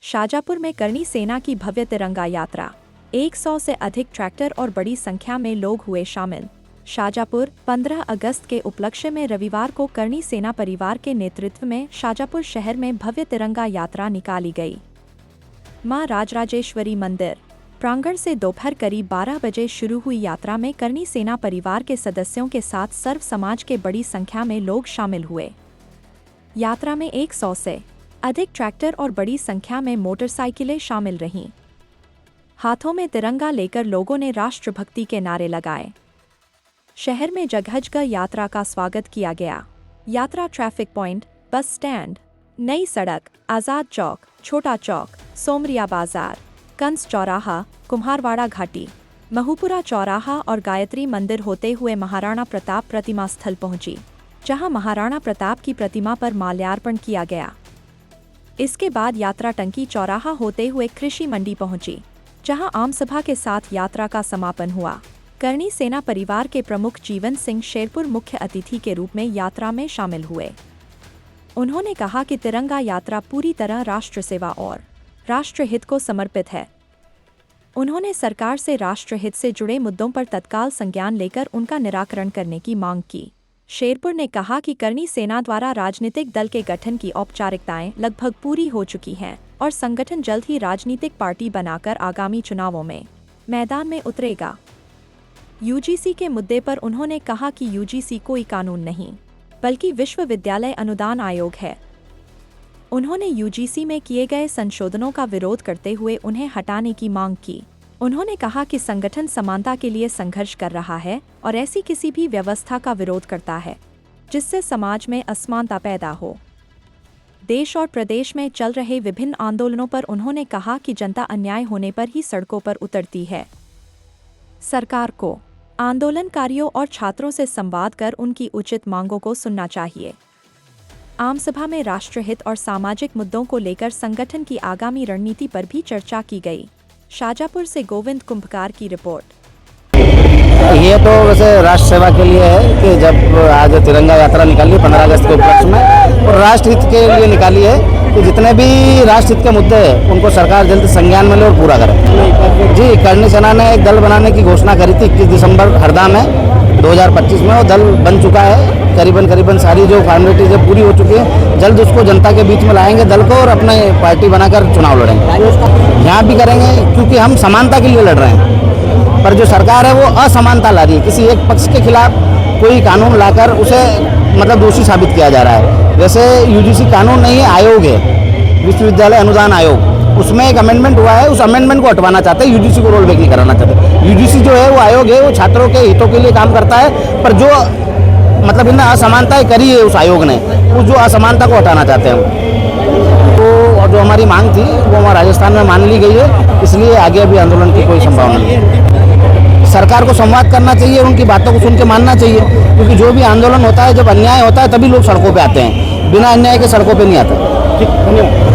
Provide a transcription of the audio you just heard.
शाजापुर में करनी सेना की भव्य तिरंगा यात्रा। 100 से अधिक ट्रैक्टर और बड़ी संख्या में लोग हुए शामिल। शाजापुर 15 अगस्त के उपलक्ष्य में रविवार को करनी सेना परिवार के नेतृत्व में शाजापुर शहर में भव्य तिरंगा यात्रा निकाली गई। मां राजराजेश्वरी मंदिर प्रांगण से दोपहर करीब 12 बजे शुरू हुई यात्रा में करनी सेना परिवार के सदस्यों के साथ सर्व समाज के बड़ी संख्या में लोग शामिल हुए। यात्रा में 100 से अधिक ट्रैक्टर और बड़ी संख्या में मोटरसाइकिलें शामिल रहीं। हाथों में तिरंगा लेकर लोगों ने राष्ट्रभक्ति के नारे लगाए। शहर में जगह यात्रा का स्वागत किया गया। यात्रा ट्रैफिक पॉइंट, बस स्टैंड, नई सड़क, आज़ाद चौक, छोटा चौक, सोमरिया बाजार, कंस चौराहा, कुम्हारवाड़ा घाटी, महूपुरा चौराहा और गायत्री मंदिर होते हुए महाराणा प्रताप प्रतिमा स्थल पहुंची, जहां महाराणा प्रताप की प्रतिमा पर माल्यार्पण किया गया। इसके बाद यात्रा टंकी चौराहा होते हुए कृषि मंडी पहुंची, जहां आम सभा के साथ यात्रा का समापन हुआ। करनी सेना परिवार के प्रमुख जीवन सिंह शेरपुर मुख्य अतिथि के रूप में यात्रा में शामिल हुए। उन्होंने कहा कि तिरंगा यात्रा पूरी तरह राष्ट्र सेवा और राष्ट्रहित को समर्पित है। उन्होंने सरकार से राष्ट्रहित से जुड़े मुद्दों पर तत्काल संज्ञान लेकर उनका निराकरण करने की मांग की। शेरपुर ने कहा कि करनी सेना द्वारा राजनीतिक दल के गठन की औपचारिकताएं लगभग पूरी हो चुकी हैं और संगठन जल्द ही राजनीतिक पार्टी बनाकर आगामी चुनावों में मैदान में उतरेगा। यूजीसी के मुद्दे पर उन्होंने कहा कि यूजीसी कोई कानून नहीं, बल्कि विश्वविद्यालय अनुदान आयोग है। उन्होंने यूजीसी में किए गए संशोधनों का विरोध करते हुए उन्हें हटाने की मांग की। उन्होंने कहा कि संगठन समानता के लिए संघर्ष कर रहा है और ऐसी किसी भी व्यवस्था का विरोध करता है जिससे समाज में असमानता पैदा हो। देश और प्रदेश में चल रहे विभिन्न आंदोलनों पर उन्होंने कहा कि जनता अन्याय होने पर ही सड़कों पर उतरती है। सरकार को आंदोलनकारियों और छात्रों से संवाद कर उनकी उचित मांगों को सुनना चाहिए। आम सभा में राष्ट्रहित और सामाजिक मुद्दों को लेकर संगठन की आगामी रणनीति पर भी चर्चा की गई। शाजापुर से गोविंद कुंभकार की रिपोर्ट। ये तो वैसे राष्ट्र सेवा के लिए है कि जब आज तिरंगा यात्रा निकाली 15 अगस्त के उपलक्ष्य में, और राष्ट्रहित के लिए निकाली है कि जितने भी राष्ट्रहित के मुद्दे हैं उनको सरकार जल्द संज्ञान में ले और पूरा करे। जी, करनी सेना ने एक दल बनाने की घोषणा करी थी 21 दिसंबर हरदा में 2025 में। वो दल बन चुका है, करीबन सारी जो फॉर्मेलिटीज है पूरी हो चुकी है। जल्द उसको जनता के बीच में लाएंगे दल को और अपने पार्टी बनाकर चुनाव लड़ेंगे। यहाँ भी करेंगे क्योंकि हम समानता के लिए लड़ रहे हैं, पर जो सरकार है वो असमानता ला रही है। किसी एक पक्ष के खिलाफ कोई कानून लाकर उसे मतलब दोषी साबित किया जा रहा है। वैसे यूजीसी कानून नहीं है, आयोग है, विश्वविद्यालय अनुदान आयोग। उसमें एक अमेंडमेंट हुआ है, उस अमेंडमेंट को हटवाना चाहते हैं, यूजीसी को रोल बैक नहीं कराना चाहते। यूजीसी जो है वो आयोग है, वो छात्रों के हितों के लिए काम करता है, पर जो मतलब इन्हें असमानताएं करी है उस आयोग ने, उस जो असमानता को हटाना चाहते हैं। तो जो हमारी मांग थी वो हमारे राजस्थान में मान ली गई है, इसलिए आगे अभी आंदोलन की कोई संभावना नहीं है। सरकार को संवाद करना चाहिए, उनकी बातों को सुन के मानना चाहिए, क्योंकि जो भी आंदोलन होता है, जब अन्याय होता है तभी लोग सड़कों पे आते हैं, बिना अन्याय के सड़कों पे नहीं आते।